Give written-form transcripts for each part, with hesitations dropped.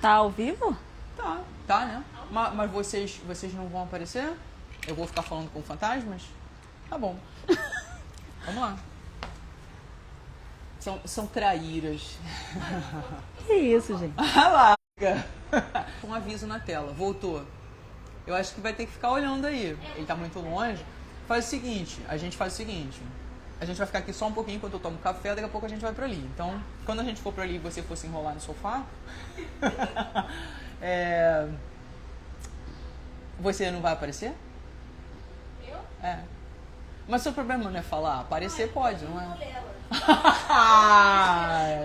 Tá ao vivo? Tá, né? Mas vocês não vão aparecer? Eu vou ficar falando com fantasmas? Tá bom. Vamos lá. São traíras. Que isso, gente? Ah lá! Um aviso na tela. Voltou. Eu acho que vai ter que ficar olhando aí. Ele tá muito longe. Faz o seguinte, a gente faz o seguinte. A gente vai ficar aqui só um pouquinho enquanto eu tomo café, daqui a pouco a gente vai pra ali. Então, quando a gente for pra ali e você for se enrolar no sofá, você não vai aparecer? Eu? É. Mas seu problema não é falar, aparecer pode, não é?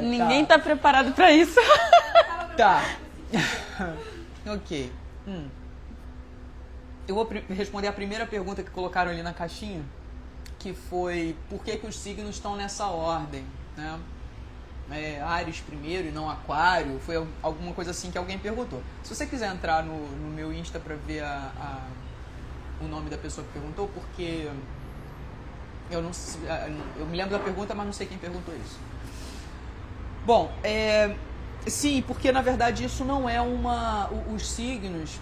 Ninguém tá preparado pra isso. Tá. Ok. Eu vou responder a primeira pergunta que colocaram ali na caixinha, que foi por que os signos estão nessa ordem, né? Áries primeiro e não Aquário, foi alguma coisa assim que alguém perguntou. Se você quiser entrar no meu Insta para ver o nome da pessoa que perguntou, porque eu me lembro da pergunta, mas não sei quem perguntou isso. Bom, sim, porque na verdade isso não é os signos,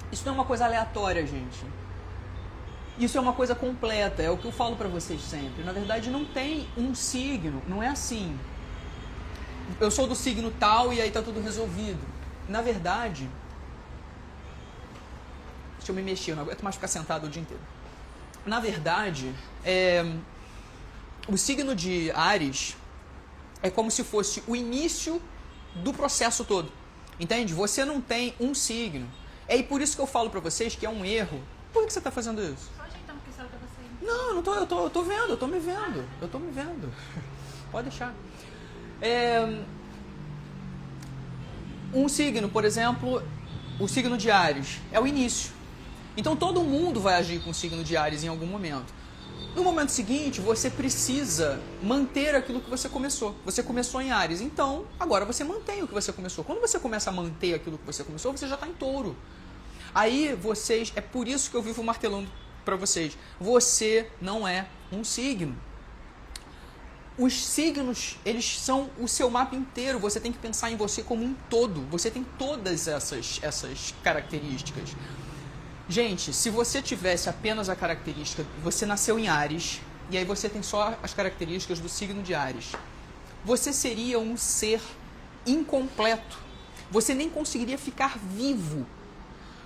isso não é uma coisa aleatória, gente. Isso é uma coisa completa, é o que eu falo pra vocês sempre. Na verdade, não tem um signo, não é assim. Eu sou do signo tal e aí tá tudo resolvido. Na verdade, deixa eu me mexer, eu não aguento mais ficar sentado o dia inteiro. Na verdade, o signo de Áries é como se fosse o início do processo todo. Entende? Você não tem um signo. É por isso que eu falo pra vocês que é um erro. Por que você tá fazendo isso? Não, não tô, eu tô vendo, eu tô me vendo. Pode deixar. Um signo, por exemplo, o signo de Áries, é o início. Então todo mundo vai agir com o signo de Áries em algum momento. No momento seguinte, você precisa manter aquilo que você começou. Você começou em Áries, então agora você mantém o que você começou. Quando você começa a manter aquilo que você começou, você já está em Touro. Aí vocês, é por isso que eu vivo martelando para vocês, você não é um signo. Os signos, eles são o seu mapa inteiro, você tem que pensar em você como um todo, você tem todas essas características. Gente, se você tivesse apenas a característica, você nasceu em Áries, e aí você tem só as características do signo de Áries, você seria um ser incompleto, você nem conseguiria ficar vivo.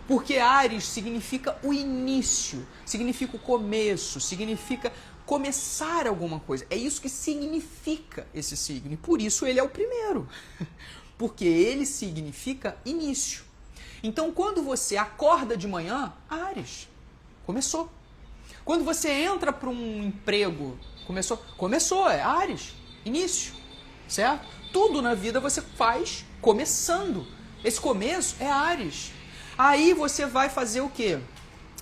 Porque Áries significa o início, significa o começo, significa começar alguma coisa. É isso que significa esse signo. E por isso ele é o primeiro. Porque ele significa início. Então quando você acorda de manhã, Áries, começou. Quando você entra para um emprego, começou, é Áries, início, certo? Tudo na vida você faz começando. Esse começo é Áries. Aí você vai fazer o quê?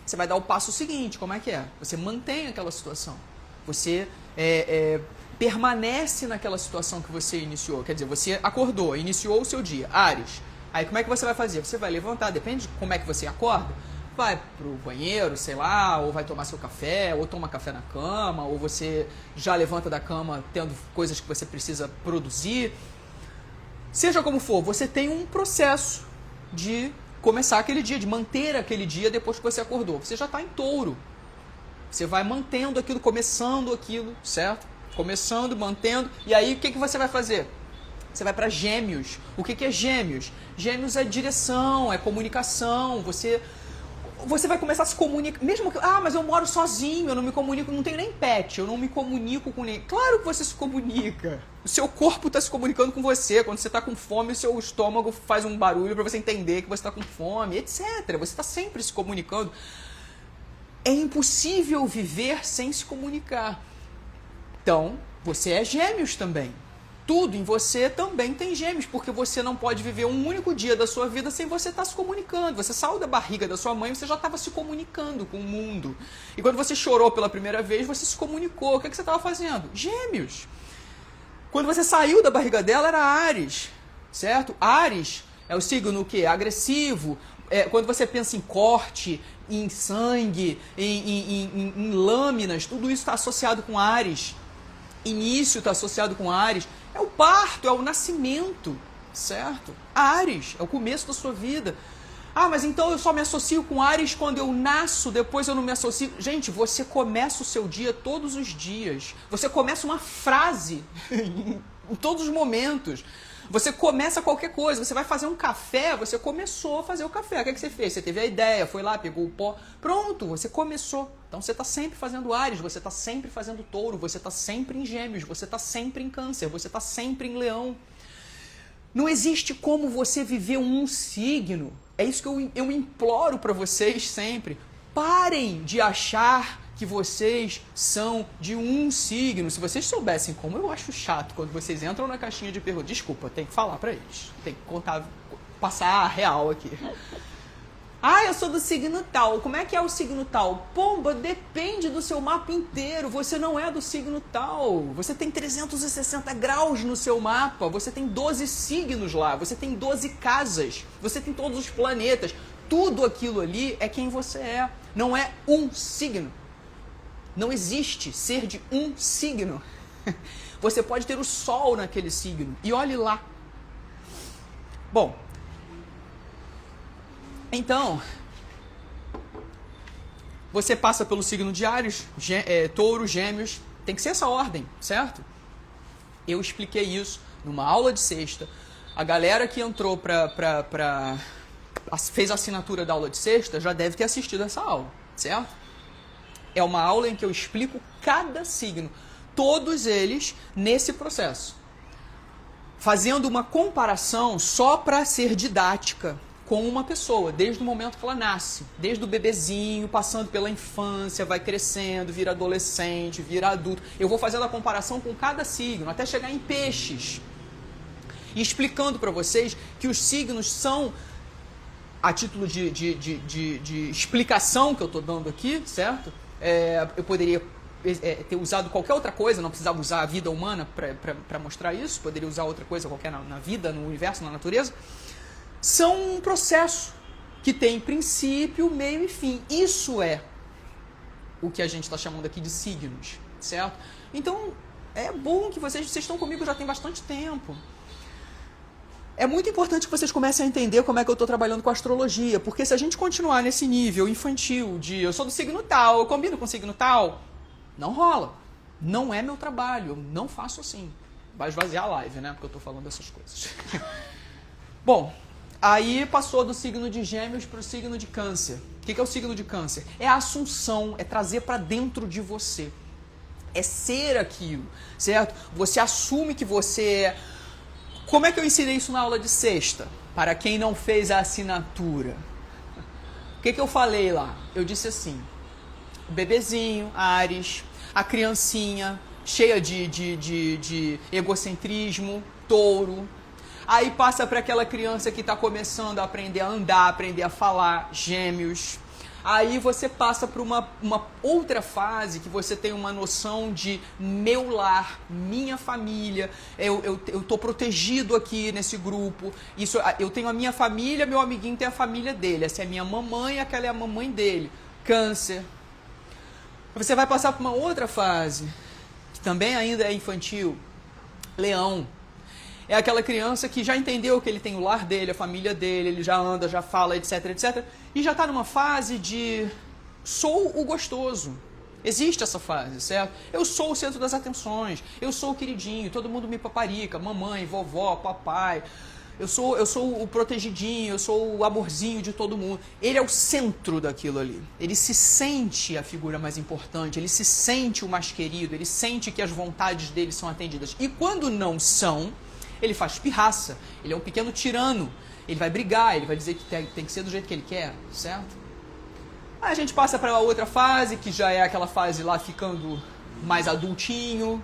Você vai dar o passo seguinte, como é que é? Você mantém aquela situação. Você permanece naquela situação que você iniciou. Quer dizer, você acordou, iniciou o seu dia, Áries. Aí como é que você vai fazer? Você vai levantar, depende de como é que você acorda. Vai pro banheiro, sei lá, ou vai tomar seu café, ou toma café na cama, ou você já levanta da cama tendo coisas que você precisa produzir. Seja como for, você tem um processo de começar aquele dia, de manter aquele dia depois que você acordou. Você já está em Touro. Você vai mantendo aquilo, começando aquilo, certo? Começando, mantendo. E aí, o que você vai fazer? Você vai para Gêmeos. O que é Gêmeos? Gêmeos é direção, é comunicação. Você vai começar a se comunicar. Mesmo que, mas eu moro sozinho, eu não me comunico, não tenho nem pet, eu não me comunico com ninguém. Claro que você se comunica. O seu corpo está se comunicando com você. Quando você está com fome, o seu estômago faz um barulho para você entender que você está com fome, etc. Você está sempre se comunicando. É impossível viver sem se comunicar. Então, você é Gêmeos também. Tudo em você também tem Gêmeos, porque você não pode viver um único dia da sua vida sem você estar se comunicando. Você saiu da barriga da sua mãe, você já estava se comunicando com o mundo. E quando você chorou pela primeira vez, você se comunicou. O que você estava fazendo? Gêmeos. Quando você saiu da barriga dela, era Áries, certo? Áries é o signo que é agressivo. Quando você pensa em corte, em sangue, em lâminas, tudo isso está associado com Áries. Início está associado com Áries. É o parto, é o nascimento. certo? Áries, é o começo da sua vida. Ah, mas então eu só me associo com Áries quando eu nasço, depois eu não me associo. Gente, você começa o seu dia todos os dias. Você começa uma frase em todos os momentos. Você começa qualquer coisa. Você vai fazer um café, você começou a fazer o café. O que é que você fez? Você teve a ideia, foi lá, pegou o pó. Pronto, você começou. Então você está sempre fazendo Áries, você está sempre fazendo Touro, você está sempre em Gêmeos, você está sempre em Câncer, você está sempre em Leão. Não existe como você viver um signo. É isso que eu imploro para vocês sempre. Parem de achar que vocês são de um signo. Se vocês soubessem como eu acho chato quando vocês entram na caixinha de perguntas. Desculpa, tem que falar para eles. Tem que contar, passar a real aqui. Ah, eu sou do signo tal. Como é que é o signo tal? Pomba, depende do seu mapa inteiro. Você não é do signo tal. Você tem 360 graus no seu mapa. Você tem 12 signos lá. Você tem 12 casas. Você tem todos os planetas. Tudo aquilo ali é quem você é. Não é um signo. Não existe ser de um signo. Você pode ter o Sol naquele signo. E olhe lá. Bom, então, você passa pelo signo de Áries, Touro, Gêmeos, tem que ser essa ordem, certo? Eu expliquei isso numa aula de sexta. A galera que entrou fez a assinatura da aula de sexta já deve ter assistido essa aula, certo? É uma aula em que eu explico cada signo, todos eles nesse processo, fazendo uma comparação só para ser didática com uma pessoa, desde o momento que ela nasce, desde o bebezinho, passando pela infância, vai crescendo, vira adolescente, vira adulto. Eu vou fazendo a comparação com cada signo, até chegar em Peixes. E explicando para vocês que os signos são, a título de explicação que eu estou dando aqui, certo? Eu poderia ter usado qualquer outra coisa, não precisava usar a vida humana para mostrar isso, poderia usar outra coisa qualquer na vida, no universo, na natureza. São um processo que tem princípio, meio e fim. Isso é o que a gente está chamando aqui de signos, certo? Então, é bom que vocês estão comigo já tem bastante tempo. É muito importante que vocês comecem a entender como é que eu estou trabalhando com a astrologia, porque se a gente continuar nesse nível infantil de eu sou do signo tal, eu combino com o signo tal, não rola. Não é meu trabalho, eu não faço assim. Vai esvaziar a live, né? Porque eu estou falando dessas coisas. Bom, aí passou do signo de Gêmeos para o signo de Câncer. O que é o signo de Câncer? É a assunção, é trazer para dentro de você. É ser aquilo, certo? Você assume que você é. Como é que eu ensinei isso na aula de sexta? Para quem não fez a assinatura. O que eu falei lá? Eu disse assim, o bebezinho, Áries, a criancinha, cheia de egocentrismo, Touro. Aí passa para aquela criança que está começando a aprender a andar, aprender a falar, Gêmeos. Aí você passa para uma outra fase que você tem uma noção de meu lar, minha família, eu estou protegido aqui nesse grupo, isso, eu tenho a minha família, meu amiguinho tem a família dele, essa é a minha mamãe, aquela é a mamãe dele. Câncer. Você vai passar por uma outra fase, que também ainda é infantil, Leão. É aquela criança que já entendeu que ele tem o lar dele, a família dele, ele já anda, já fala, etc, etc. E já está numa fase de sou o gostoso. Existe essa fase, certo? Eu sou o centro das atenções, eu sou o queridinho, todo mundo me paparica, mamãe, vovó, papai. Eu sou o protegidinho, eu sou o amorzinho de todo mundo. Ele é o centro daquilo ali. Ele se sente a figura mais importante, ele se sente o mais querido, ele sente que as vontades dele são atendidas. E quando não são, ele faz pirraça, ele é um pequeno tirano, ele vai brigar, ele vai dizer que tem que ser do jeito que ele quer, certo? Aí a gente passa para outra fase, que já é aquela fase lá ficando mais adultinho,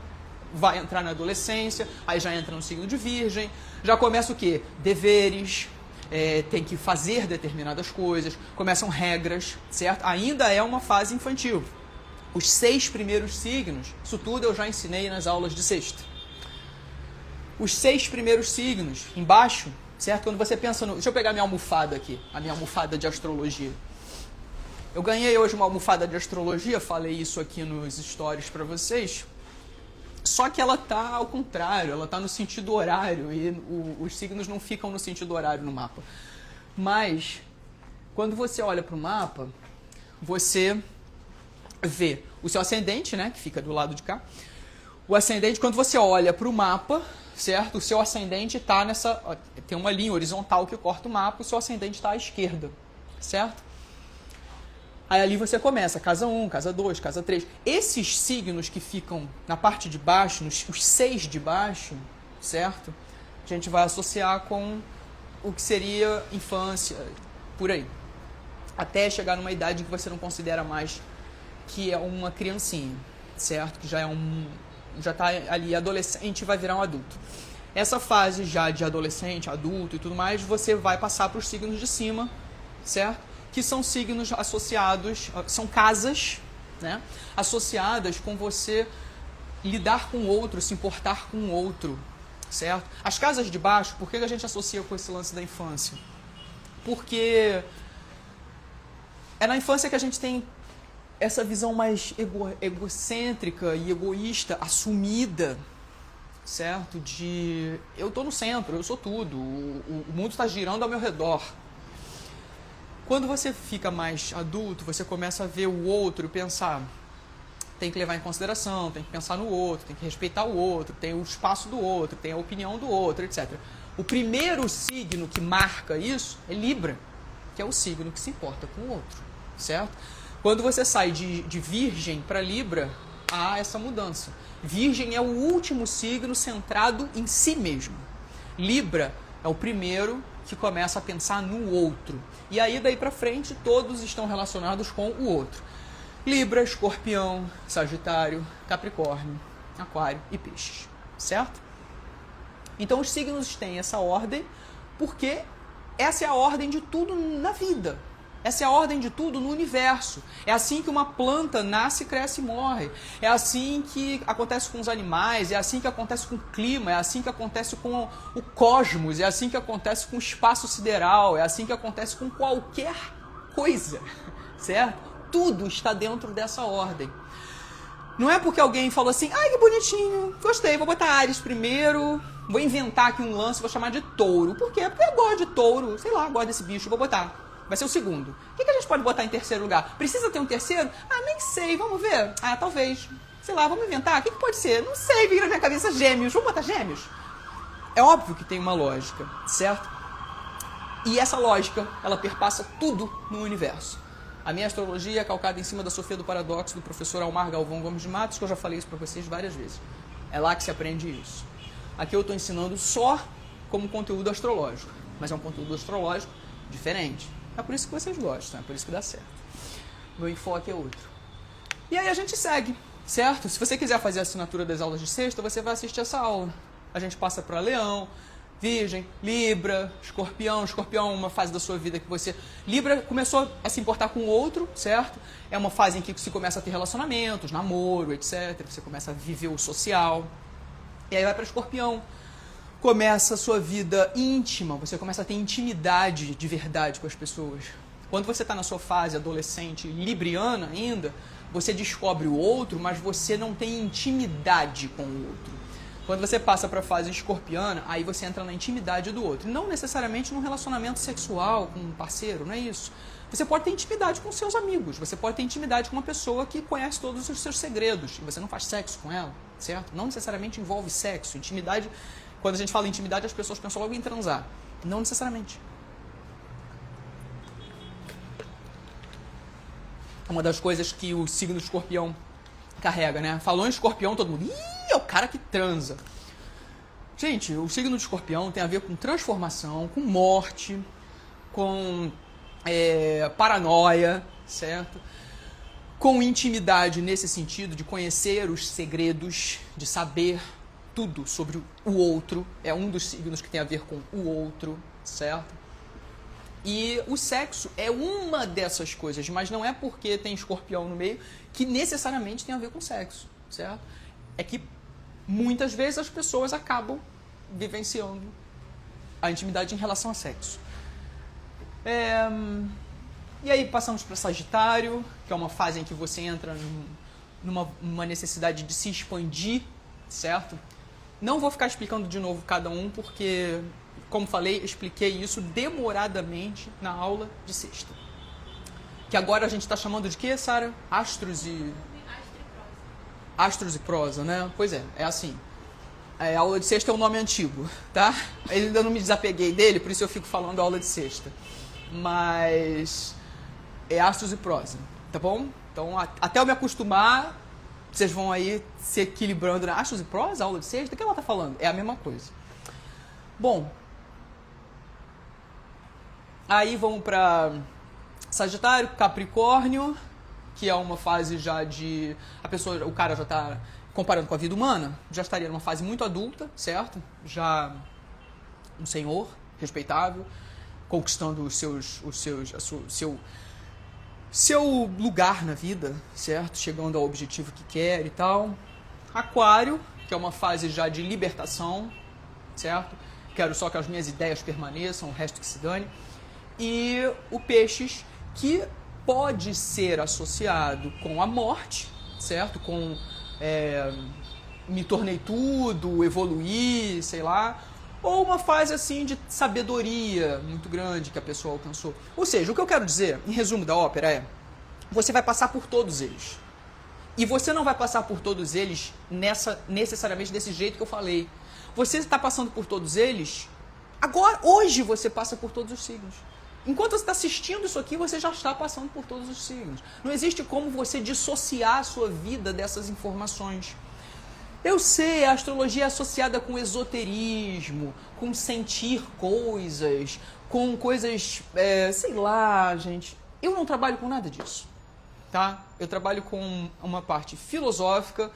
vai entrar na adolescência, aí já entra no signo de Virgem, já começa o quê? Deveres, tem que fazer determinadas coisas, começam regras, certo? Ainda é uma fase infantil. Os 6 primeiros signos, isso tudo eu já ensinei nas aulas de sexta. Os 6 primeiros signos, embaixo, certo? Quando você pensa no... Deixa eu pegar minha almofada aqui, a minha almofada de astrologia. Eu ganhei hoje uma almofada de astrologia, falei isso aqui nos stories para vocês. Só que ela tá ao contrário, ela tá no sentido horário e os signos não ficam no sentido horário no mapa. Mas quando você olha para o mapa, você vê o seu ascendente, né, que fica do lado de cá. O ascendente, quando você olha para o mapa, certo? O seu ascendente está nessa... Ó, tem uma linha horizontal que corta o mapa, o seu ascendente está à esquerda, certo? Aí ali você começa, casa 1, casa 2, casa 3. Esses signos que ficam na parte de baixo, os 6 de baixo, certo? A gente vai associar com o que seria infância, por aí. Até chegar numa idade em que você não considera mais que é uma criancinha, certo? Que já está ali adolescente e vai virar um adulto. Essa fase já de adolescente, adulto e tudo mais, você vai passar para os signos de cima, certo? Que são signos associados, são casas, né? Associadas com você lidar com o outro, se importar com o outro, certo? As casas de baixo, por que a gente associa com esse lance da infância? Porque é na infância que a gente tem essa visão mais egocêntrica e egoísta, assumida, certo? De eu tô no centro, eu sou tudo, o mundo está girando ao meu redor. Quando você fica mais adulto, você começa a ver o outro e pensar, tem que levar em consideração, tem que pensar no outro, tem que respeitar o outro, tem o espaço do outro, tem a opinião do outro, etc. O primeiro signo que marca isso é Libra, que é o signo que se importa com o outro, certo? Quando você sai de Virgem para Libra, há essa mudança. Virgem é o último signo centrado em si mesmo. Libra é o primeiro que começa a pensar no outro. E aí, daí para frente, todos estão relacionados com o outro. Libra, Escorpião, Sagitário, Capricórnio, Aquário e Peixes, certo? Então, os signos têm essa ordem porque essa é a ordem de tudo na vida. Essa é a ordem de tudo no universo. É assim que uma planta nasce, cresce e morre. É assim que acontece com os animais, é assim que acontece com o clima, é assim que acontece com o cosmos, é assim que acontece com o espaço sideral, é assim que acontece com qualquer coisa, certo? Tudo está dentro dessa ordem. Não é porque alguém falou assim, ai que bonitinho, gostei, vou botar Áries primeiro, vou inventar aqui um lance, vou chamar de touro. Por quê? Porque eu gosto de touro, sei lá, gosto desse bicho, vou botar. Vai ser o segundo. O que a gente pode botar em terceiro lugar? Precisa ter um terceiro? Ah, nem sei, vamos ver. Ah, talvez. Sei lá, vamos inventar. O que pode ser? Não sei, vem na minha cabeça Gêmeos. Vamos botar Gêmeos? É óbvio que tem uma lógica, certo? E essa lógica, ela perpassa tudo no universo. A minha astrologia é calcada em cima da Sofia do Paradoxo, do professor Almar Galvão Gomes de Matos, que eu já falei isso para vocês várias vezes. É lá que se aprende isso. Aqui eu estou ensinando só como conteúdo astrológico, mas é um conteúdo astrológico diferente. É por isso que vocês gostam, é por isso que dá certo. Meu enfoque é outro. E aí a gente segue, certo? Se você quiser fazer a assinatura das aulas de sexta, você vai assistir essa aula. A gente passa para Leão, Virgem, Libra, Escorpião. Escorpião é uma fase da sua vida que você... Libra começou a se importar com o outro, certo? É uma fase em que você começa a ter relacionamentos, namoro, etc. Você começa a viver o social. E aí vai para Escorpião. Começa a sua vida íntima, você começa a ter intimidade de verdade com as pessoas. Quando você está na sua fase adolescente libriana ainda, você descobre o outro, mas você não tem intimidade com o outro. Quando você passa para a fase escorpiana, aí você entra na intimidade do outro. Não necessariamente num relacionamento sexual com um parceiro, não é isso. Você pode ter intimidade com seus amigos, você pode ter intimidade com uma pessoa que conhece todos os seus segredos, e você não faz sexo com ela, certo? Não necessariamente envolve sexo, intimidade... Quando a gente fala em intimidade, as pessoas pensam logo em transar. Não necessariamente. Uma das coisas que o signo de Escorpião carrega, né? Falou em Escorpião, todo mundo... Ih, é o cara que transa. Gente, o signo de Escorpião tem a ver com transformação, com morte, com paranoia, certo? Com intimidade nesse sentido de conhecer os segredos, de saber tudo sobre o outro, é um dos signos que tem a ver com o outro, certo? E o sexo é uma dessas coisas, mas não é porque tem Escorpião no meio que necessariamente tem a ver com sexo, certo? É que muitas vezes as pessoas acabam vivenciando a intimidade em relação a sexo. E aí passamos para Sagitário, que é uma fase em que você entra numa necessidade de se expandir, certo? Não vou ficar explicando de novo cada um, porque, como falei, expliquei isso demoradamente na aula de sexta. Que agora a gente está chamando de quê, Sara? Astros e prosa, né? Pois é assim. A aula de sexta é um nome antigo, tá? Eu ainda não me desapeguei dele, por isso eu fico falando aula de sexta. Mas é astros e prosa, tá bom? Então, até eu me acostumar, vocês vão aí se equilibrando, né? Astros e prosa, aula de sexta, o que ela tá falando? É a mesma coisa. Bom, aí vamos para Sagitário, Capricórnio, que é uma fase já de... o cara já tá, comparando com a vida humana, já estaria numa fase muito adulta, certo? Já um senhor respeitável, conquistando seu lugar na vida, certo? Chegando ao objetivo que quer e tal. Aquário, que é uma fase já de libertação, certo? Quero só que as minhas ideias permaneçam, o resto que se dane. E o Peixes, que pode ser associado com a morte, certo? Com me tornei tudo, evoluí, sei lá. Ou uma fase assim de sabedoria muito grande que a pessoa alcançou. Ou seja, o que eu quero dizer, em resumo da ópera, é: você vai passar por todos eles. E você não vai passar por todos eles necessariamente desse jeito que eu falei. Você está passando por todos eles, agora, hoje você passa por todos os signos. Enquanto você está assistindo isso aqui, você já está passando por todos os signos. Não existe como você dissociar a sua vida dessas informações. Eu sei, a astrologia é associada com esoterismo, com sentir coisas, com coisas, sei lá, gente. Eu não trabalho com nada disso, tá? Eu trabalho com uma parte filosófica,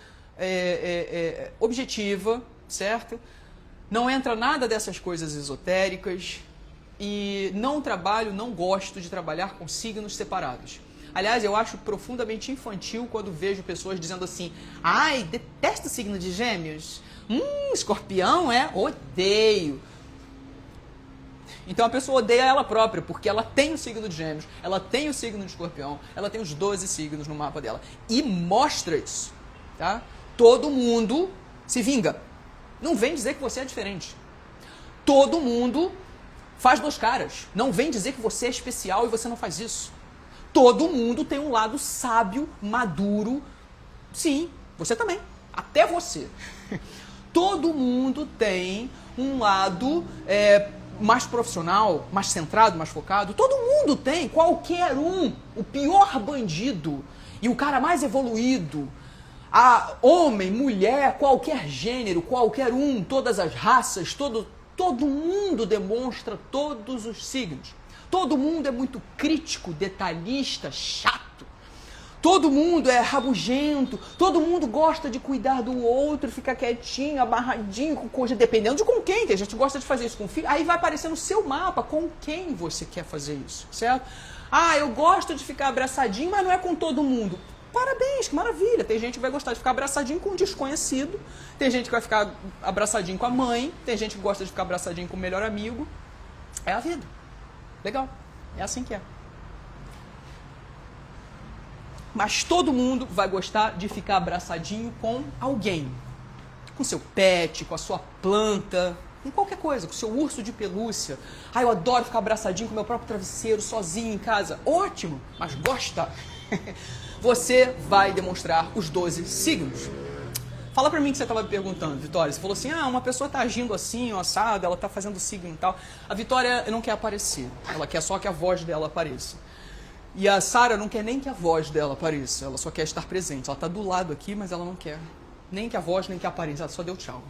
objetiva, certo? Não entra nada dessas coisas esotéricas e não gosto de trabalhar com signos separados. Aliás, eu acho profundamente infantil quando vejo pessoas dizendo assim: ai, detesto o signo de Gêmeos. Escorpião, odeio. Então a pessoa odeia ela própria, porque ela tem o signo de Gêmeos, ela tem o signo de Escorpião, ela tem os 12 signos no mapa dela. E mostra isso, tá? Todo mundo se vinga. Não vem dizer que você é diferente. Todo mundo faz duas caras. Não vem dizer que você é especial e você não faz isso. Todo mundo tem um lado sábio, maduro. Sim, você também. Até você. Todo mundo tem um lado mais profissional, mais centrado, mais focado. Todo mundo tem. Qualquer um. O pior bandido e o cara mais evoluído. Homem, mulher, qualquer gênero, qualquer um, todas as raças, todo mundo demonstra todos os signos. Todo mundo é muito crítico, detalhista, chato. Todo mundo é rabugento. Todo mundo gosta de cuidar do outro, ficar quietinho, amarradinho, com coisa, dependendo de com quem. Tem gente que gosta de fazer isso com o filho. Aí vai aparecer no seu mapa com quem você quer fazer isso, certo? Eu gosto de ficar abraçadinho, mas não é com todo mundo. Parabéns, que maravilha. Tem gente que vai gostar de ficar abraçadinho com um desconhecido. Tem gente que vai ficar abraçadinho com a mãe. Tem gente que gosta de ficar abraçadinho com o melhor amigo. É a vida. Legal, é assim que é. Mas todo mundo vai gostar de ficar abraçadinho com alguém. Com seu pet, com a sua planta, com qualquer coisa, com seu urso de pelúcia. Eu adoro ficar abraçadinho com meu próprio travesseiro, sozinho em casa. Ótimo, mas gosta. Você vai demonstrar os 12 signos. Fala pra mim que você estava me perguntando, Vitória. Você falou assim, uma pessoa tá agindo assim, assado, ela tá fazendo signo e tal. A Vitória não quer aparecer. Ela quer só que a voz dela apareça. E a Sara não quer nem que a voz dela apareça. Ela só quer estar presente. Ela tá do lado aqui, mas ela não quer nem que a voz, nem que a aparência. Ela só deu tchau.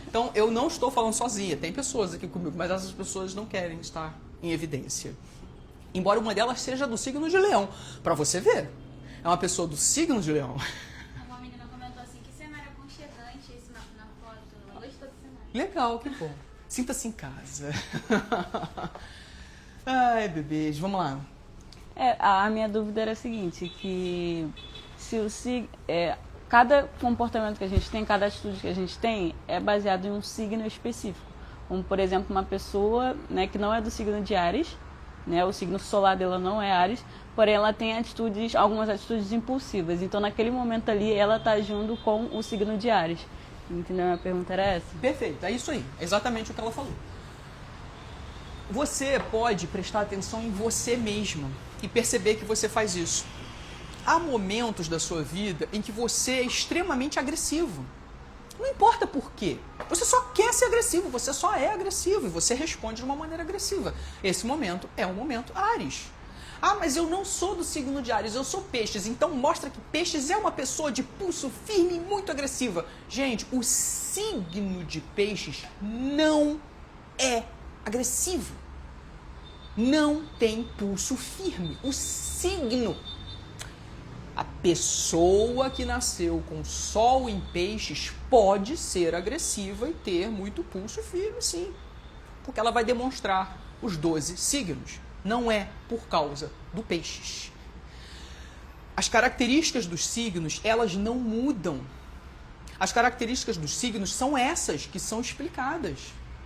Então, eu não estou falando sozinha. Tem pessoas aqui comigo, mas essas pessoas não querem estar em evidência. Embora uma delas seja do signo de Leão. Pra você ver. É uma pessoa do signo de Leão. Legal, que bom. Sinta-se em casa. Ai, bebês, vamos lá. A minha dúvida era a seguinte, que se cada comportamento que a gente tem, cada atitude que a gente tem é baseado em um signo específico. Como, por exemplo, uma pessoa, né, que não é do signo de Áries, né, o signo solar dela não é Áries, porém ela tem algumas atitudes impulsivas. Então, naquele momento ali, ela está agindo com o signo de Áries. Entendeu? A pergunta era essa. Perfeito, é isso aí. É exatamente o que ela falou. Você pode prestar atenção em você mesmo e perceber que você faz isso. Há momentos da sua vida em que você é extremamente agressivo. Não importa por quê. Você só quer ser agressivo, você só é agressivo e você responde de uma maneira agressiva. Esse momento é um momento Áries. Ah, mas eu não sou do signo de Áries, eu sou Peixes. Então mostra que Peixes é uma pessoa de pulso firme e muito agressiva. Gente, o signo de Peixes não é agressivo. Não tem pulso firme. O signo. A pessoa que nasceu com Sol em Peixes pode ser agressiva e ter muito pulso firme, sim. Porque ela vai demonstrar os 12 signos. Não é por causa do Peixes. As características dos signos, elas não mudam. As características dos signos são essas que são explicadas.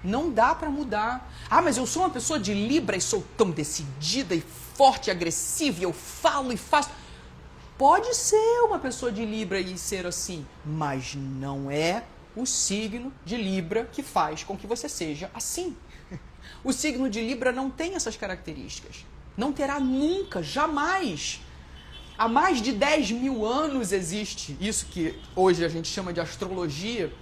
Não dá para mudar. Ah, mas eu sou uma pessoa de Libra e sou tão decidida e forte e agressiva e eu falo e faço. Pode ser uma pessoa de Libra e ser assim, mas não é o signo de Libra que faz com que você seja assim. O signo de Libra não tem essas características. Não terá nunca, jamais. Há mais de 10 mil anos existe isso que hoje a gente chama de astrologia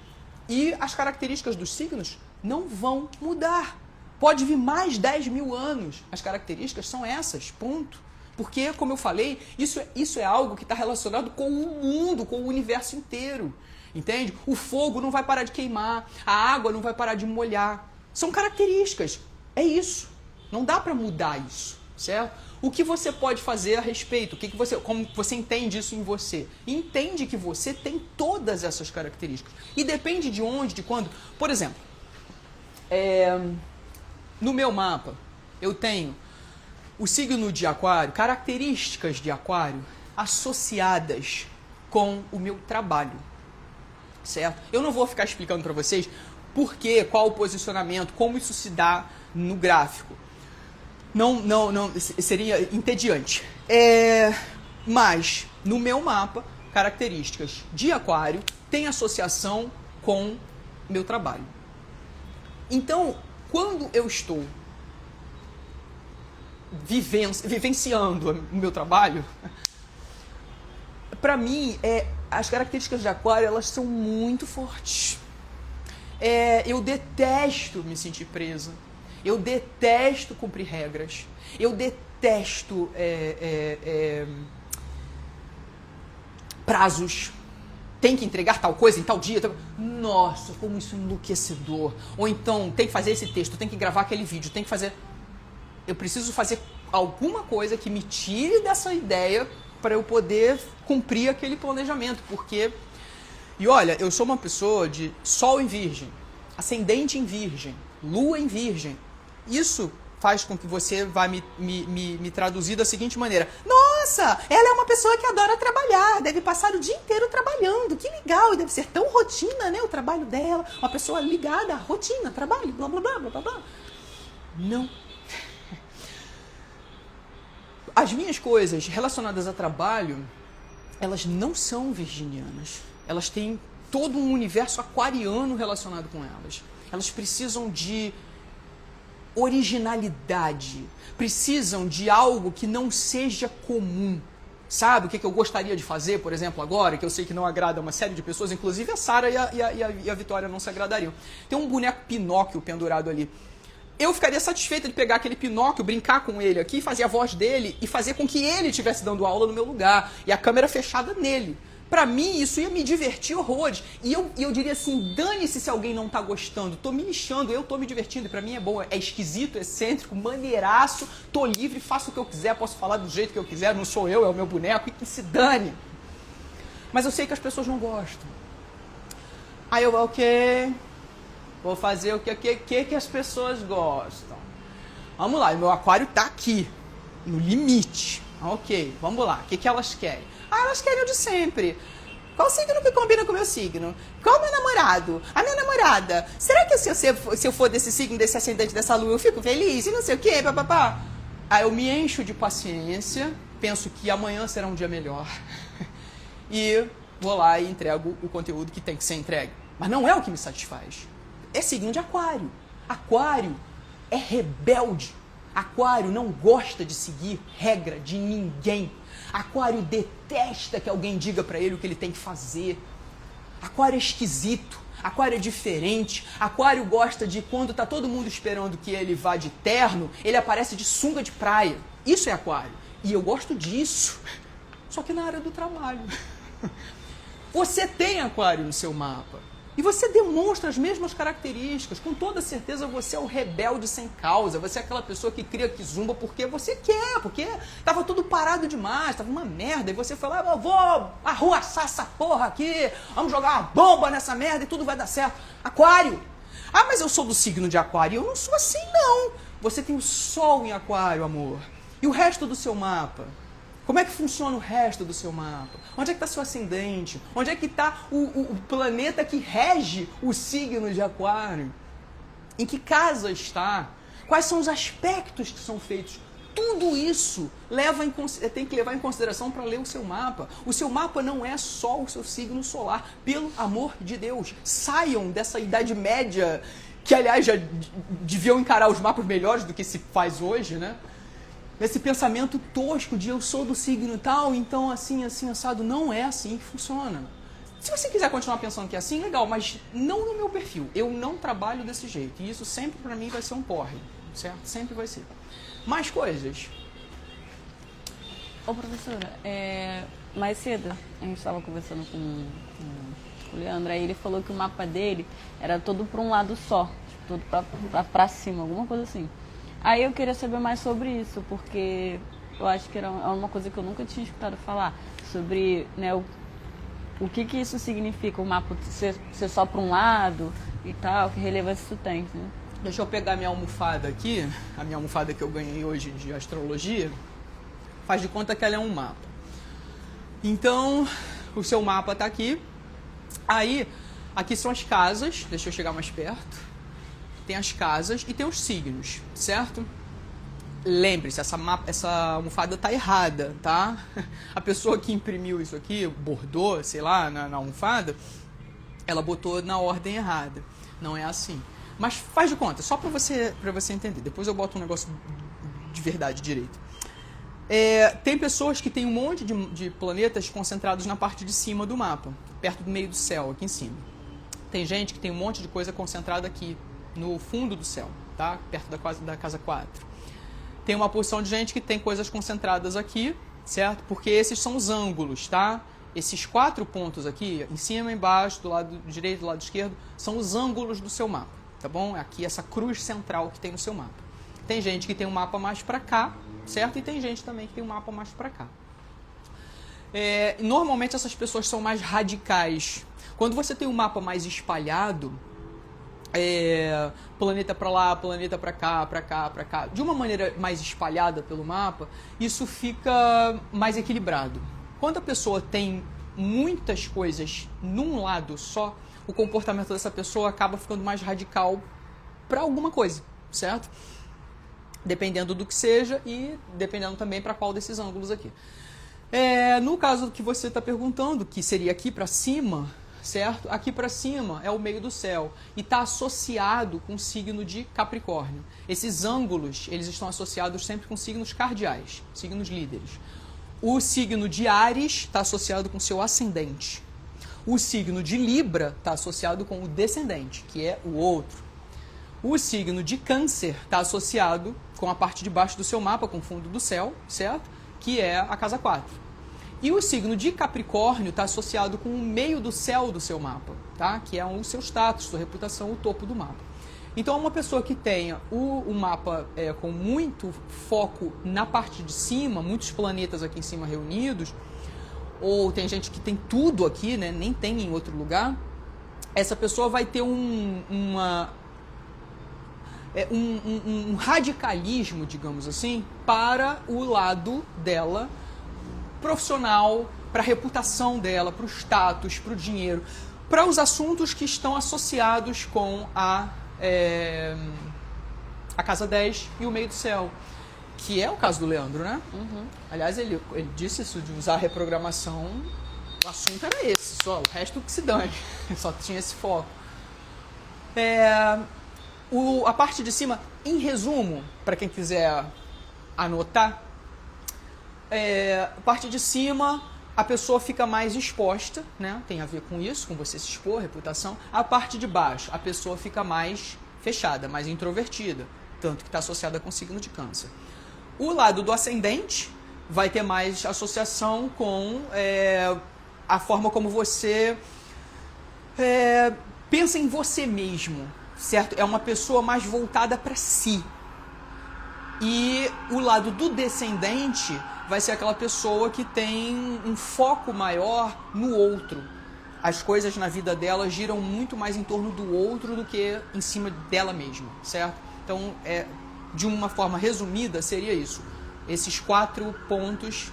e as características dos signos não vão mudar. Pode vir mais 10 mil anos. As características são essas, ponto. Porque, como eu falei, isso é algo que está relacionado com o mundo, com o universo inteiro. Entende? O fogo não vai parar de queimar, a água não vai parar de molhar. São características. É isso. Não dá para mudar isso, certo? O que você pode fazer a respeito? Como você entende isso em você? Entende que você tem todas essas características. E depende de onde, de quando. Por exemplo, no meu mapa, eu tenho o signo de Aquário, características de Aquário associadas com o meu trabalho, certo? Eu não vou ficar explicando para vocês por quê, qual o posicionamento, como isso se dá no gráfico. Não, seria entediante. Mas, no meu mapa, características de Aquário têm associação com meu trabalho. Então, quando eu estou vivenciando o meu trabalho, para mim, as características de Aquário, elas são muito fortes. Eu detesto me sentir presa. Eu detesto cumprir regras. Eu detesto prazos. Tem que entregar tal coisa em tal dia. Nossa, como isso é enlouquecedor. Ou então, tem que fazer esse texto, tem que gravar aquele vídeo, tem que fazer... Eu preciso fazer alguma coisa que me tire dessa ideia para eu poder cumprir aquele planejamento. Porque... E olha, eu sou uma pessoa de Sol em Virgem, Ascendente em Virgem, Lua em Virgem. Isso faz com que você vá me traduzir da seguinte maneira. Nossa, ela é uma pessoa que adora trabalhar, deve passar o dia inteiro trabalhando. Que legal, e deve ser tão rotina, né, o trabalho dela. Uma pessoa ligada à rotina, trabalho, blá, blá, blá, blá, blá. Não. As minhas coisas relacionadas a trabalho, elas não são virginianas. Elas têm todo um universo aquariano relacionado com elas. Elas precisam de originalidade, precisam de algo que não seja comum. Sabe o que eu gostaria de fazer, por exemplo, agora, que eu sei que não agrada uma série de pessoas, inclusive a Sara e a Vitória não se agradariam. Tem um boneco Pinóquio pendurado ali. Eu ficaria satisfeita de pegar aquele Pinóquio, brincar com ele aqui, fazer a voz dele e fazer com que ele estivesse dando aula no meu lugar e a câmera fechada nele. Pra mim, isso ia me divertir horrores. E eu diria assim, dane-se se alguém não tá gostando. Tô me lixando, eu tô me divertindo. E pra mim é bom, é esquisito, excêntrico, maneiraço. Tô livre, faço o que eu quiser, posso falar do jeito que eu quiser. Não sou eu, é o meu boneco. E que se dane. Mas eu sei que as pessoas não gostam. Aí eu, ok, vou fazer o que as pessoas gostam. Vamos lá, meu aquário tá aqui, no limite. Ok, vamos lá, o que elas querem? Elas querem o de sempre. Qual signo que combina com o meu signo? Qual o meu namorado? A minha namorada? Será que se eu for desse signo, desse ascendente, dessa lua, eu fico feliz? E não sei o quê, papapá. Aí eu me encho de paciência, penso que amanhã será um dia melhor. E vou lá e entrego o conteúdo que tem que ser entregue. Mas não é o que me satisfaz. É signo de Aquário. Aquário é rebelde. Aquário não gosta de seguir regra de ninguém. Aquário detesta que alguém diga para ele o que ele tem que fazer. Aquário é esquisito. Aquário é diferente. Aquário gosta de, quando tá todo mundo esperando que ele vá de terno, ele aparece de sunga de praia. Isso é Aquário. E eu gosto disso. Só que na área do trabalho. Você tem Aquário no seu mapa. E você demonstra as mesmas características. Com toda certeza você é o rebelde sem causa. Você é aquela pessoa que cria quizumba porque você quer. Porque tava tudo parado demais, tava uma merda. E você foi lá, eu vou arruaçar essa porra aqui. Vamos jogar uma bomba nessa merda e tudo vai dar certo. Aquário. Ah, mas eu sou do signo de Aquário. Eu não sou assim, não. Você tem o Sol em Aquário, amor. E o resto do seu mapa? Como é que funciona o resto do seu mapa? Onde é que está seu ascendente? Onde é que está o planeta que rege o signo de Aquário? Em que casa está? Quais são os aspectos que são feitos? Tudo isso tem que levar em consideração para ler o seu mapa. O seu mapa não é só o seu signo solar. Pelo amor de Deus, saiam dessa Idade Média, que aliás já deviam encarar os mapas melhores do que se faz hoje, né? Esse pensamento tosco de eu sou do signo tal, então assim, assado, não é assim que funciona. Se você quiser continuar pensando que é assim, legal, mas não no meu perfil. Eu não trabalho desse jeito. E isso sempre pra mim vai ser um porre, certo? Sempre vai ser. Mais coisas. Ô, professora, mais cedo a gente estava conversando com o Leandro, aí ele falou que o mapa dele era todo para um lado só, tipo, todo pra cima, alguma coisa assim. Aí eu queria saber mais sobre isso, porque eu acho que era uma coisa que eu nunca tinha escutado falar, sobre, né, o que isso significa, o mapa ser só para um lado e tal, que relevância isso tem, né? Deixa eu pegar minha almofada aqui, a minha almofada que eu ganhei hoje de astrologia, faz de conta que ela é um mapa. Então, o seu mapa está aqui, aí, aqui são as casas, deixa eu chegar mais perto. Tem as casas e tem os signos, certo? Lembre-se, essa almofada tá errada, tá? A pessoa que imprimiu isso aqui, bordou, sei lá, na almofada, ela botou na ordem errada. Não é assim. Mas faz de conta, só para você entender. Depois eu boto um negócio de verdade direito. Tem pessoas que têm um monte de planetas concentrados na parte de cima do mapa, perto do meio do céu, aqui em cima. Tem gente que tem um monte de coisa concentrada aqui, no fundo do céu, tá? Perto da casa 4. Tem uma porção de gente que tem coisas concentradas aqui, certo? Porque esses são os ângulos, tá? Esses 4 pontos aqui, em cima, embaixo, do lado direito e do lado esquerdo, são os ângulos do seu mapa, tá bom? Aqui essa cruz central que tem no seu mapa. Tem gente que tem um mapa mais para cá, certo? E tem gente também que tem um mapa mais para cá. Normalmente essas pessoas são mais radicais. Quando você tem um mapa mais espalhado, planeta para lá, planeta para cá, para cá, para cá, de uma maneira mais espalhada pelo mapa, isso fica mais equilibrado. Quando a pessoa tem muitas coisas num lado só, o comportamento dessa pessoa acaba ficando mais radical para alguma coisa, certo? Dependendo do que seja e dependendo também para qual desses ângulos aqui. No caso que você está perguntando, que seria aqui para cima, certo? Aqui para cima é o meio do céu e está associado com o signo de Capricórnio. Esses ângulos, eles estão associados sempre com signos cardeais, signos líderes. O signo de Áries está associado com seu ascendente. O signo de Libra está associado com o descendente, que é o outro. O signo de Câncer está associado com a parte de baixo do seu mapa, com o fundo do céu, certo? Que é a casa 4. E o signo de Capricórnio está associado com o meio do céu do seu mapa, tá? Que é o seu status, sua reputação, o topo do mapa. Então, uma pessoa que tenha o mapa com muito foco na parte de cima, muitos planetas aqui em cima reunidos, ou tem gente que tem tudo aqui, né? Nem tem em outro lugar, essa pessoa vai ter um radicalismo, digamos assim, para o lado dela profissional, para a reputação dela, para o status, para o dinheiro, para os assuntos que estão associados com a casa 10 e o meio do céu, que é o caso do Leandro, né? Uhum. Aliás, ele disse isso de usar a reprogramação o assunto era esse, só o resto que se dane. Só tinha esse foco. A parte de cima, em resumo, para quem quiser anotar, a parte de cima, a pessoa fica mais exposta, né? Tem a ver com isso, com você se expor, reputação. A parte de baixo, a pessoa fica mais fechada, mais introvertida, tanto que está associada com o signo de Câncer. O lado do ascendente vai ter mais associação com a forma como você pensa em você mesmo, certo? É uma pessoa mais voltada para si. E o lado do descendente vai ser aquela pessoa que tem um foco maior no outro. As coisas na vida dela giram muito mais em torno do outro do que em cima dela mesma, certo? Então, de uma forma resumida, seria isso. Esses 4 pontos,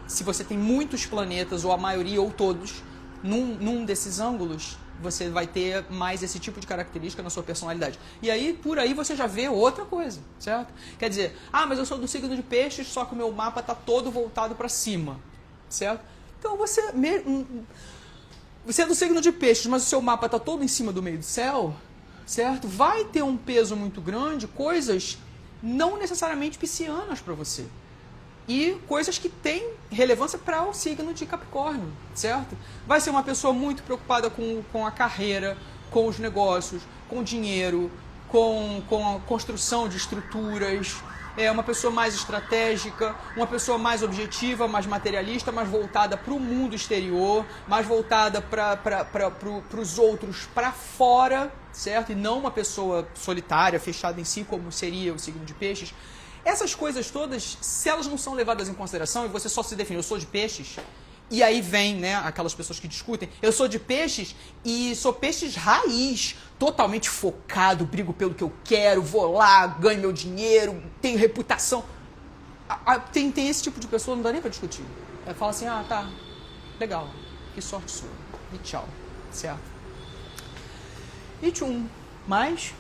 se você tem muitos planetas, ou a maioria, ou todos, num desses ângulos, você vai ter mais esse tipo de característica na sua personalidade. E aí, por aí, você já vê outra coisa, certo? Quer dizer, mas eu sou do signo de Peixes, só que o meu mapa está todo voltado para cima, certo? Então, você é do signo de Peixes, mas o seu mapa está todo em cima do meio do céu, certo? Vai ter um peso muito grande, coisas não necessariamente piscianas para você. E coisas que têm relevância para o signo de Capricórnio, certo? Vai ser uma pessoa muito preocupada com a carreira, com os negócios, com o dinheiro, com a construção de estruturas. É uma pessoa mais estratégica, uma pessoa mais objetiva, mais materialista, mais voltada para o mundo exterior, mais voltada para os outros, para fora, certo? E não uma pessoa solitária, fechada em si, como seria o signo de Peixes. Essas coisas todas, se elas não são levadas em consideração e você só se define, eu sou de Peixes, e aí vem, né, aquelas pessoas que discutem, eu sou de Peixes e sou Peixes raiz, totalmente focado, brigo pelo que eu quero, vou lá, ganho meu dinheiro, tenho reputação. Tem esse tipo de pessoa, não dá nem pra discutir. Fala assim, tá, legal, que sorte sua, e tchau, certo? E tchum, mas...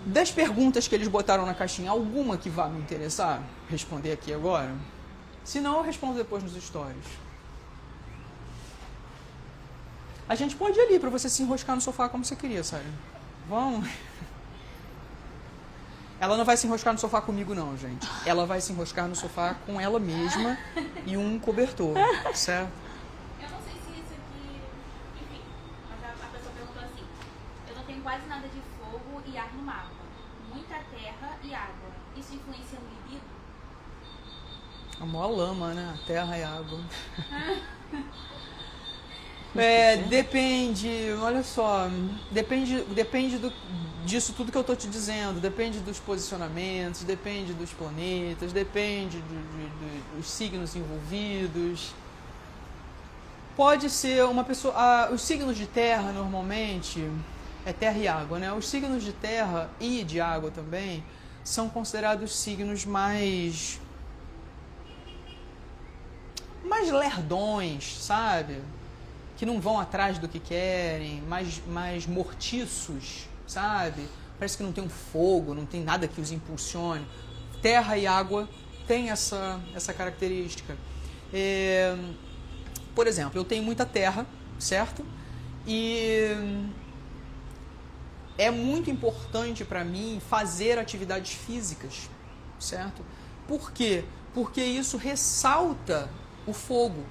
das perguntas que eles botaram na caixinha, alguma que vá me interessar responder aqui agora? Se não, eu respondo depois nos stories. A gente pode ir ali para você se enroscar no sofá como você queria, sabe? Vamos. Ela não vai se enroscar no sofá comigo, não, gente. Ela vai se enroscar no sofá com ela mesma e um cobertor, certo? Eu não sei se isso aqui... Enfim, mas a pessoa perguntou assim. Eu não tenho quase nada de fogo e ar no mapa. Muita terra e água. Isso influencia no libido? A maior lama, né? Terra e água. Depende, olha só, depende disso tudo que eu tô te dizendo, depende dos posicionamentos, depende dos planetas, depende dos signos envolvidos. Pode ser uma pessoa, os signos de terra normalmente, é terra e água, né? Os signos de terra e de água também são considerados signos mais lerdões, sabe? Que não vão atrás do que querem, mais mortiços, sabe? Parece que não tem um fogo, não tem nada que os impulsione. Terra e água têm essa característica. Por exemplo, eu tenho muita terra, certo? E é muito importante para mim fazer atividades físicas, certo? Por quê? Porque isso ressalta o fogo.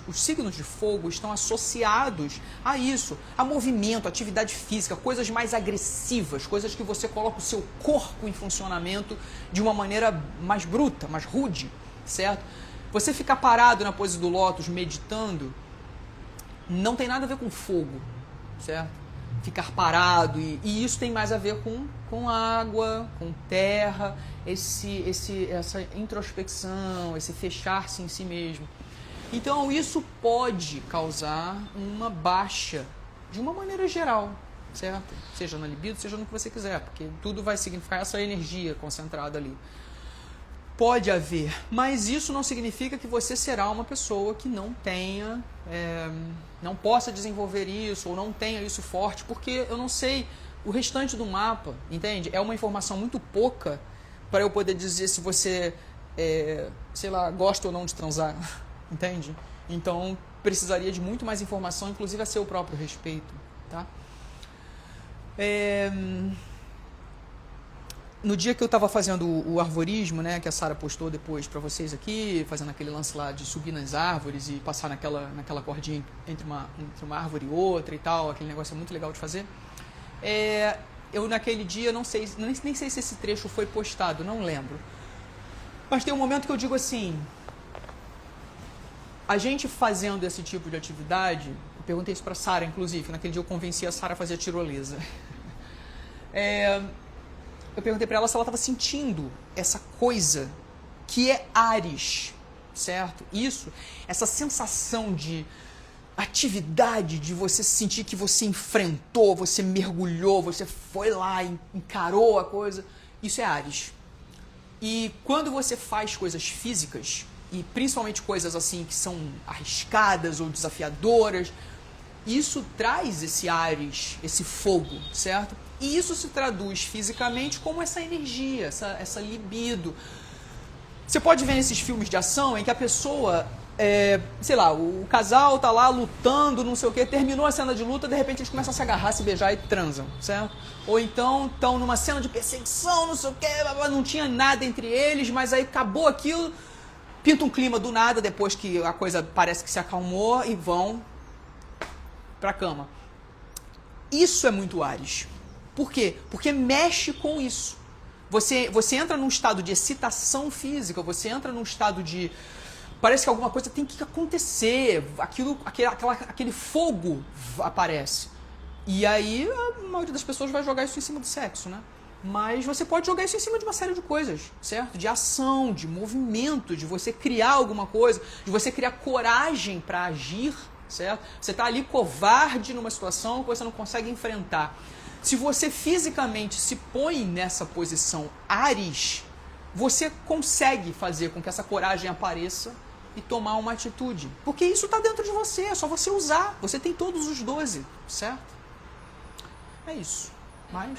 Os signos de fogo estão associados a isso, a movimento, atividade física, coisas mais agressivas, coisas que você coloca o seu corpo em funcionamento de uma maneira mais bruta, mais rude, certo? Você ficar parado na pose do lótus meditando não tem nada a ver com fogo, certo? Ficar parado, e isso tem mais a ver com água, com terra, essa introspecção, esse fechar-se em si mesmo. Então isso pode causar uma baixa de uma maneira geral, certo? Seja na libido, seja no que você quiser, porque tudo vai significar essa energia concentrada ali. Pode haver, mas isso não significa que você será uma pessoa que não tenha, não possa desenvolver isso, ou não tenha isso forte, porque eu não sei o restante do mapa, entende? É uma informação muito pouca para eu poder dizer se você, sei lá, gosta ou não de transar, entende? Então, precisaria de muito mais informação, inclusive a seu próprio respeito, tá? No dia que eu estava fazendo o arvorismo, né, que a Sara postou depois para vocês aqui, fazendo aquele lance lá de subir nas árvores e passar naquela cordinha entre uma árvore e outra e tal, aquele negócio é muito legal de fazer. Eu naquele dia, não sei, nem sei se esse trecho foi postado, não lembro. Mas tem um momento que eu digo assim, a gente fazendo esse tipo de atividade, eu perguntei isso para a Sara, inclusive, naquele dia eu convenci a Sara a fazer a tirolesa. Eu perguntei para ela se ela estava sentindo essa coisa que é Áries, certo? Isso, essa sensação de atividade, de você sentir que você enfrentou, você mergulhou, você foi lá, encarou a coisa, isso é Áries. E quando você faz coisas físicas, e principalmente coisas assim que são arriscadas ou desafiadoras, isso traz esse Áries, esse fogo, certo? E isso se traduz fisicamente como essa energia, essa libido. Você pode ver nesses filmes de ação em que a pessoa, sei lá, o casal tá lá lutando, não sei o que, terminou a cena de luta, de repente eles começam a se agarrar, se beijar e transam, certo? Ou então estão numa cena de perseguição, não sei o que, não tinha nada entre eles, mas aí acabou aquilo, pinta um clima do nada depois que a coisa parece que se acalmou e vão pra cama. Isso é muito Áries. Por quê? Porque mexe com isso. Você entra num estado de excitação física, você entra num estado de... Parece que alguma coisa tem que acontecer, aquele fogo aparece. E aí a maioria das pessoas vai jogar isso em cima do sexo, né? Mas você pode jogar isso em cima de uma série de coisas, certo? De ação, de movimento, de você criar alguma coisa, de você criar coragem para agir, certo? Você está ali covarde numa situação que você não consegue enfrentar. Se você fisicamente se põe nessa posição Áries, você consegue fazer com que essa coragem apareça e tomar uma atitude. Porque isso está dentro de você, é só você usar. Você tem todos os 12, certo? É isso. Mas...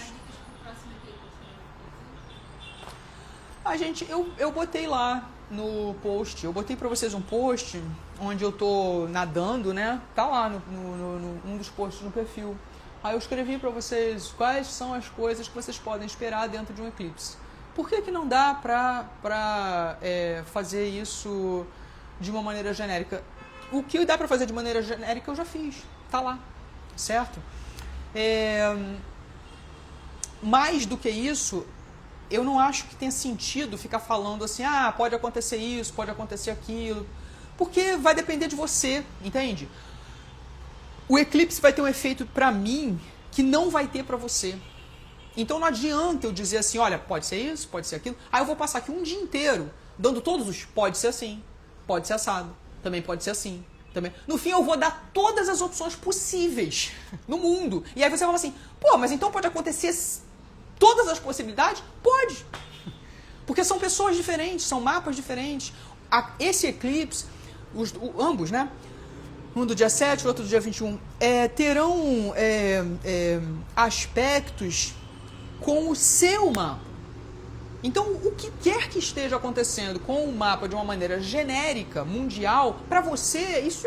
eu botei lá no post, eu botei para vocês um post onde eu tô nadando, né? Tá lá num dos posts no perfil. Aí eu escrevi para vocês quais são as coisas que vocês podem esperar dentro de um eclipse. Por que não dá para fazer isso de uma maneira genérica? O que dá para fazer de maneira genérica eu já fiz, tá lá, certo? Mais do que isso, eu não acho que tenha sentido ficar falando assim, pode acontecer isso, pode acontecer aquilo, porque vai depender de você, entende? O eclipse vai ter um efeito para mim que não vai ter para você. Então não adianta eu dizer assim, olha, pode ser isso, pode ser aquilo. Aí eu vou passar aqui um dia inteiro dando todos os pode ser assim, pode ser assado, também pode ser assim. Também. No fim eu vou dar todas as opções possíveis no mundo. E aí você fala assim, mas então pode acontecer todas as possibilidades? Pode. Porque são pessoas diferentes, são mapas diferentes. Esse eclipse, ambos, né? Um do dia 7, o outro do dia 21, terão aspectos com o seu mapa. Então, o que quer que esteja acontecendo com o mapa de uma maneira genérica, mundial, para você, isso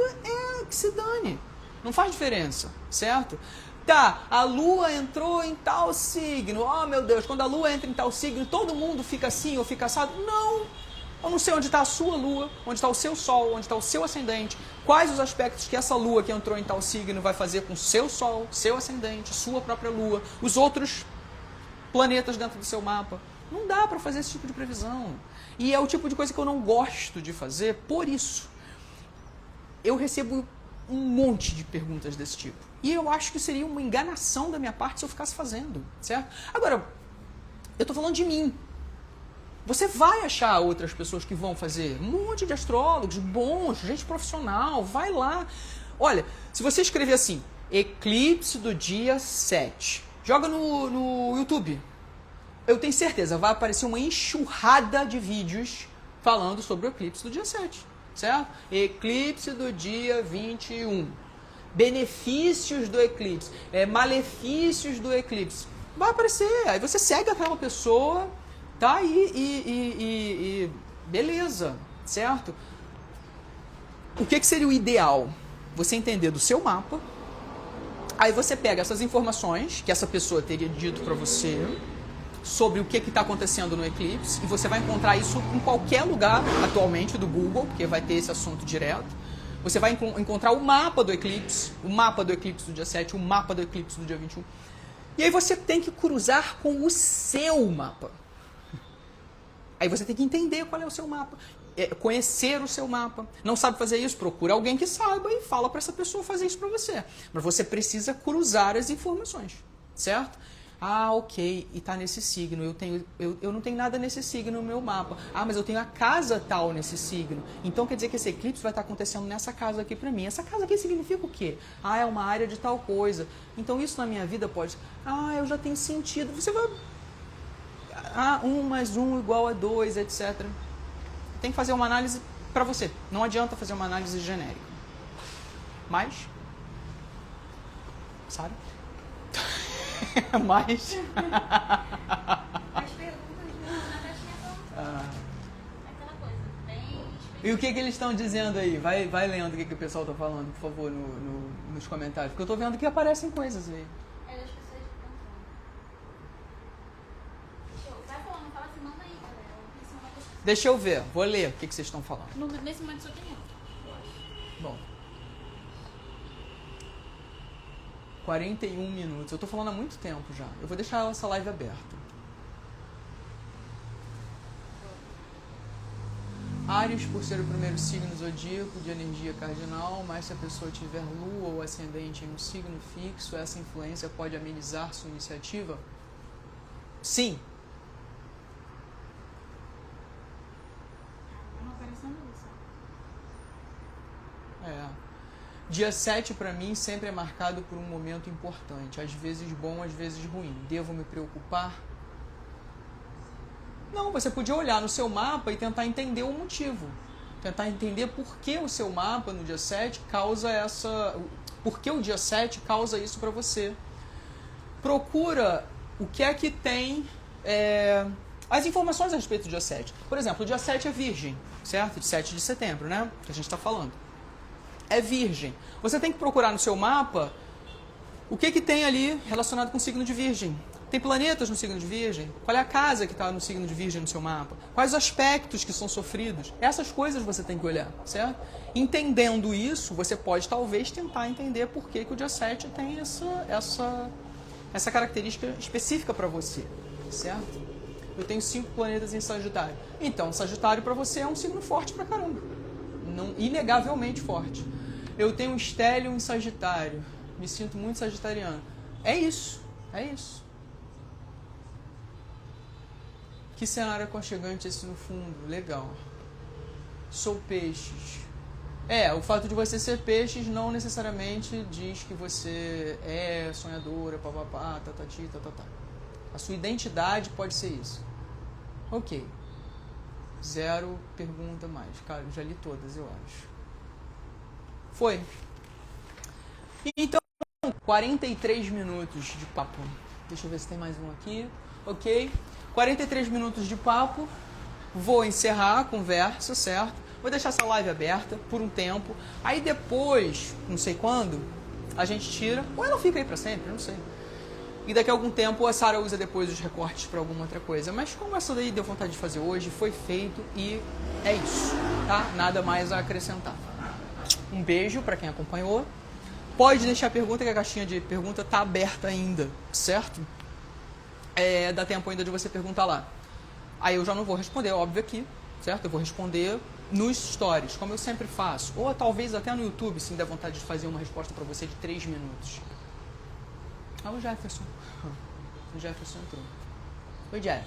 que se dane. Não faz diferença, certo? Tá, a Lua entrou em tal signo. Oh, meu Deus, quando a Lua entra em tal signo, todo mundo fica assim ou fica assado? Não! Eu não sei onde está a sua Lua, onde está o seu Sol, onde está o seu ascendente, quais os aspectos que essa Lua que entrou em tal signo vai fazer com o seu Sol, seu ascendente, sua própria Lua, os outros planetas dentro do seu mapa. Não dá para fazer esse tipo de previsão. E é o tipo de coisa que eu não gosto de fazer, por isso. Eu recebo um monte de perguntas desse tipo. E eu acho que seria uma enganação da minha parte se eu ficasse fazendo, certo? Agora, eu estou falando de mim. Você vai achar outras pessoas que vão fazer. Um monte de astrólogos bons, gente profissional, vai lá. Olha, se você escrever assim, eclipse do dia 7, joga no YouTube. Eu tenho certeza, vai aparecer uma enxurrada de vídeos falando sobre o eclipse do dia 7, certo? Eclipse do dia 21. Benefícios do eclipse, malefícios do eclipse. Vai aparecer, aí você segue aquela pessoa... Tá? E beleza, certo? O que seria o ideal? você entender do seu mapa. Aí você pega essas informações que essa pessoa teria dito para você sobre o que está acontecendo no eclipse, e você vai encontrar isso em qualquer lugar atualmente do Google, porque vai ter esse assunto direto. Você vai encontrar o mapa do eclipse do dia 7, o mapa do eclipse do dia 21. E aí você tem que cruzar com o seu mapa. Aí você tem que entender qual é o seu mapa, conhecer o seu mapa. Não sabe fazer isso? Procura alguém que saiba e fala para essa pessoa fazer isso para você. Mas você precisa cruzar as informações, certo? Ah, ok, e tá nesse signo, eu não tenho nada nesse signo no meu mapa. Ah, mas eu tenho a casa tal nesse signo. Então quer dizer que esse eclipse vai estar acontecendo nessa casa aqui pra mim. Essa casa aqui significa o quê? Ah, é uma área de tal coisa. Então isso na minha vida pode... Ah, eu já tenho sentido. Você vai... Ah, 1 mais 1 igual a 2, etc. Tem que fazer uma análise pra você. Não adianta fazer uma análise genérica. Mas... Sabe? Mas... As perguntas na caixinha estão... Aquela coisa, bem específica. E o que eles estão dizendo aí? Vai lendo o que o pessoal está falando, por favor, nos comentários. Porque eu estou vendo que aparecem coisas aí. É das pessoas que estão falando. Show. Vai falando, não fala assim, manda aí, galera. Isso é uma coisa... Deixa eu ver, vou ler o que vocês estão falando. Nesse momento só tem eu acho. Bom. 41 minutos. Eu tô falando há muito tempo já. Eu vou deixar essa live aberta. Áries, por ser o primeiro signo zodíaco de energia cardinal, mas se a pessoa tiver lua ou ascendente em um signo fixo, essa influência pode amenizar sua iniciativa? Sim. Não aparecendo isso. É. Dia 7 para mim sempre é marcado por um momento importante, às vezes bom, às vezes ruim. Devo me preocupar? Não, você podia olhar no seu mapa e tentar entender o motivo. Tentar entender por que o seu mapa no dia 7 causa essa... Por que o dia 7 causa isso para você. Procura o que é que tem... as informações a respeito do dia 7. Por exemplo, o dia 7 é virgem, certo? De 7 de setembro, né? Que a gente está falando. É virgem. Você tem que procurar no seu mapa o que tem ali relacionado com o signo de virgem. Tem planetas no signo de virgem? Qual é a casa que está no signo de virgem no seu mapa? Quais os aspectos que são sofridos? Essas coisas você tem que olhar, certo? Entendendo isso, você pode talvez tentar entender por que o dia 7 tem essa característica específica para você, certo? Eu tenho 5 planetas em Sagitário. Então, Sagitário para você é um signo forte pra caramba. Não, inegavelmente forte. Eu tenho um estélio em Sagitário. Me sinto muito sagitariano. É isso. É isso. Que cenário aconchegante esse no fundo. Legal. Sou peixes. O fato de você ser peixes não necessariamente diz que você é sonhadora, papapá, tatati, tatatá. A sua identidade pode ser isso. Ok. 0 pergunta mais. Cara, eu já li todas, eu acho. Foi. Então, 43 minutos de papo. Deixa eu ver se tem mais um aqui. Ok. 43 minutos de papo. Vou encerrar a conversa, certo? Vou deixar essa live aberta por um tempo. Aí depois, não sei quando, a gente tira. Ou ela fica aí pra sempre, não sei. E daqui a algum tempo a Sarah usa depois os recortes para alguma outra coisa. Mas como essa daí deu vontade de fazer hoje, foi feito e é isso, tá? Nada mais a acrescentar. Um beijo para quem acompanhou. Pode deixar pergunta, que a caixinha de pergunta tá aberta ainda, certo? Dá tempo ainda de você perguntar lá. Aí eu já não vou responder, óbvio aqui, certo? Eu vou responder nos stories, como eu sempre faço. Ou talvez até no YouTube, se me der vontade de fazer uma resposta para você de 3 minutos. Ah, o Jefferson. O Jefferson entrou. Oi, Jeff.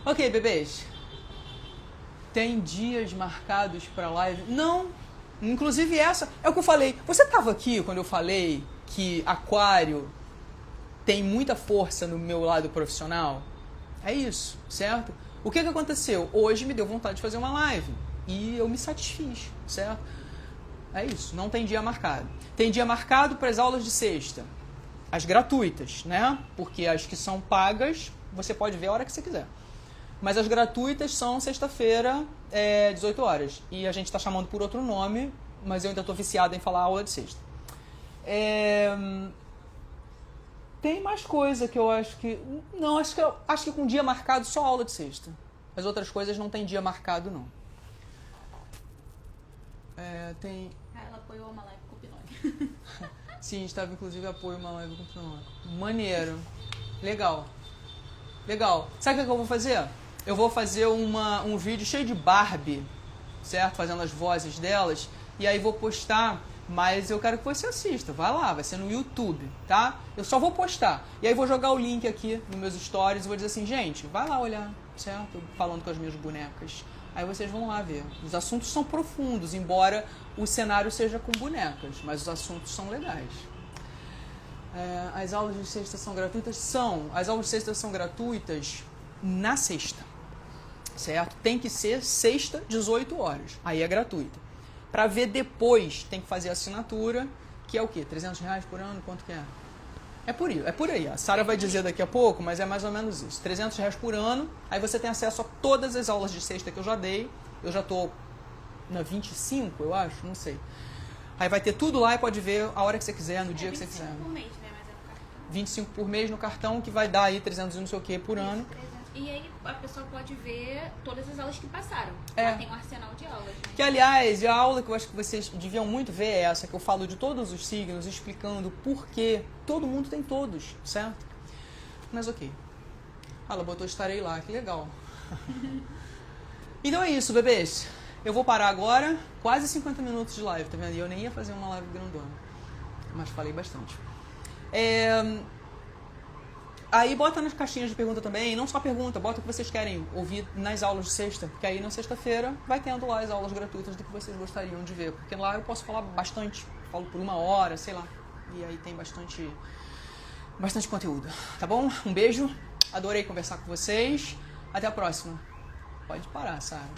Ok, bebês. Tem dias marcados para live? Não. Inclusive essa, é o que eu falei. Você estava aqui quando eu falei que Aquário tem muita força no meu lado profissional? É isso, certo? O que aconteceu? Hoje me deu vontade de fazer uma live. E eu me satisfiz, certo? É isso, não tem dia marcado. Tem dia marcado para as aulas de sexta. As gratuitas, né? Porque as que são pagas, você pode ver a hora que você quiser. Mas as gratuitas são sexta-feira, 18 horas. E a gente está chamando por outro nome, mas eu ainda tô viciado em falar aula de sexta. Tem mais coisa que eu acho que... Não, acho que com dia marcado só aula de sexta. As outras coisas não tem dia marcado, não. Tem... Ela apoiou uma live com o Pinóquio. Sim, estava inclusive apoio uma live com o Pinóquio. Maneiro. Legal. Legal. Sabe o que eu vou fazer? Eu vou fazer um vídeo cheio de Barbie, certo? Fazendo as vozes delas. E aí vou postar, mas eu quero que você assista. Vai lá, vai ser no YouTube, tá? Eu só vou postar. E aí vou jogar o link aqui nos meus stories e vou dizer assim, gente, vai lá olhar, certo? Falando com as minhas bonecas. Aí vocês vão lá ver. Os assuntos são profundos, embora o cenário seja com bonecas, mas os assuntos são legais. As aulas de sexta são gratuitas? São. As aulas de sexta são gratuitas na sexta, certo? Tem que ser sexta, 18 horas. Aí é gratuita. Para ver depois, tem que fazer assinatura, que é o quê? R$300 por ano? Quanto que é? É por aí. A Sara vai dizer daqui a pouco, mas é mais ou menos isso. R$300 por ano, aí você tem acesso a todas as aulas de sexta que eu já dei. Eu já tô na 25, eu acho, não sei. Aí vai ter tudo lá e pode ver a hora que você quiser, no dia que você quiser. 25 por mês, né? Mas é no cartão. 25 por mês no cartão, que vai dar aí 300 e não sei o que por ano. 300. E aí a pessoa pode ver todas as aulas que passaram. É. Ela tem um arsenal de aulas, né? Que, aliás, a aula que eu acho que vocês deviam muito ver é essa, que eu falo de todos os signos, explicando por quê. Todo mundo tem todos, certo? Mas ok. Ela botou estarei lá, que legal. Então é isso, bebês. Eu vou parar agora, quase 50 minutos de live, tá vendo? E eu nem ia fazer uma live grandona, mas falei bastante. Aí bota nas caixinhas de pergunta também, não só pergunta, bota o que vocês querem ouvir nas aulas de sexta, porque aí na sexta-feira vai tendo lá as aulas gratuitas do que vocês gostariam de ver, porque lá eu posso falar bastante, falo por 1 hora, sei lá, e aí tem bastante conteúdo, tá bom? Um beijo, adorei conversar com vocês, até a próxima. Pode parar, Sara.